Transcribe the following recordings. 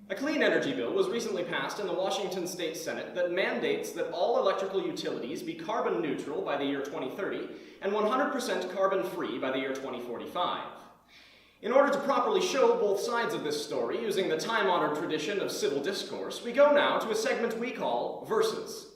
A clean energy bill was recently passed in the Washington State Senate that mandates that all electrical utilities be carbon neutral by the year 2030 and 100% carbon free by the year 2045. In order to properly show both sides of this story using the time-honored tradition of civil discourse, we go now to a segment we call Verses.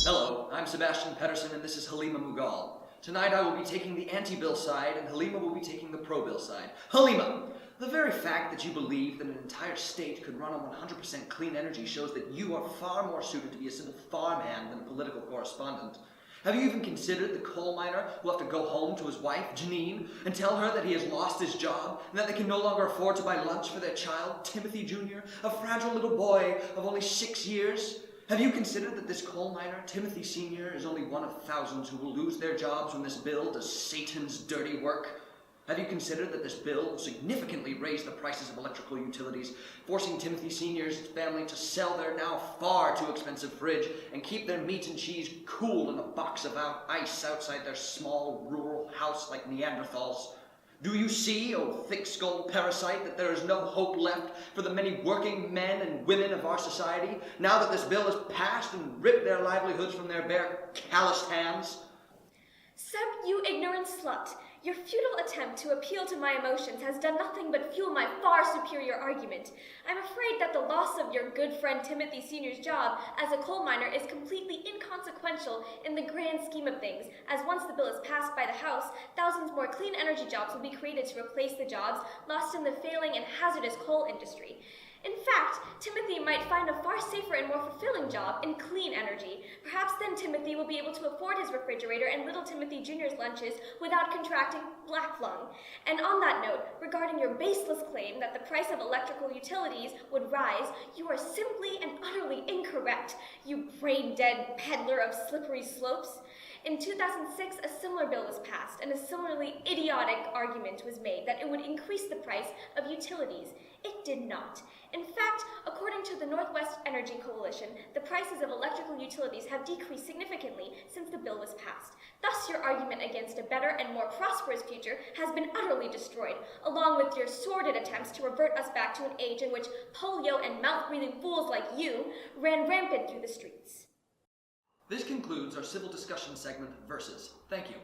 Hello, I'm Sebastian Pedersen and this is Halima Mughal. Tonight I will be taking the anti-bill side and Halima will be taking the pro-bill side. Halima, the very fact that you believe that an entire state could run on 100% clean energy shows that you are far more suited to be a simple farmhand than a political correspondent. Have you even considered the coal miner who will have to go home to his wife, Janine, and tell her that he has lost his job and that they can no longer afford to buy lunch for their child, Timothy Jr., a fragile little boy of only 6 years? Have you considered that this coal miner, Timothy Sr., is only one of thousands who will lose their jobs when this bill does Satan's dirty work? Have you considered that this bill will significantly raise the prices of electrical utilities, forcing Timothy Sr.'s family to sell their now far too expensive fridge and keep their meat and cheese cool in a box of ice outside their small rural house like Neanderthals? Do you see, O thick-skulled parasite, that there is no hope left for the many working men and women of our society, now that this bill has passed and ripped their livelihoods from their bare, calloused hands? Seb, you ignorant slut! Your futile attempt to appeal to my emotions has done nothing but fuel my far superior argument. I'm afraid that the loss of your good friend Timothy Sr.'s job as a coal miner is completely inconsequential in the grand scheme of things, as once the bill is passed by the House, thousands more clean energy jobs will be created to replace the jobs lost in the failing and hazardous coal industry. In fact, Timothy might find a far safer and more fulfilling job in clean energy. Perhaps then Timothy will be able to afford his refrigerator and little Timothy Jr.'s lunches without contracting black lung. And on that note, regarding your baseless claim that the price of electrical utilities would rise, you are simply and utterly incorrect, you brain-dead peddler of slippery slopes. In 2006, a similar bill was passed, and a similarly idiotic argument was made that it would increase the price of utilities. It did not. In fact, according to the Northwest Energy Coalition, the prices of electrical utilities have decreased significantly since the bill was passed. Thus, your argument against a better and more prosperous future has been utterly destroyed, along with your sordid attempts to revert us back to an age in which polio and mouth-breathing fools like you ran rampant through the streets. This concludes our civil discussion segment, Verses. Thank you.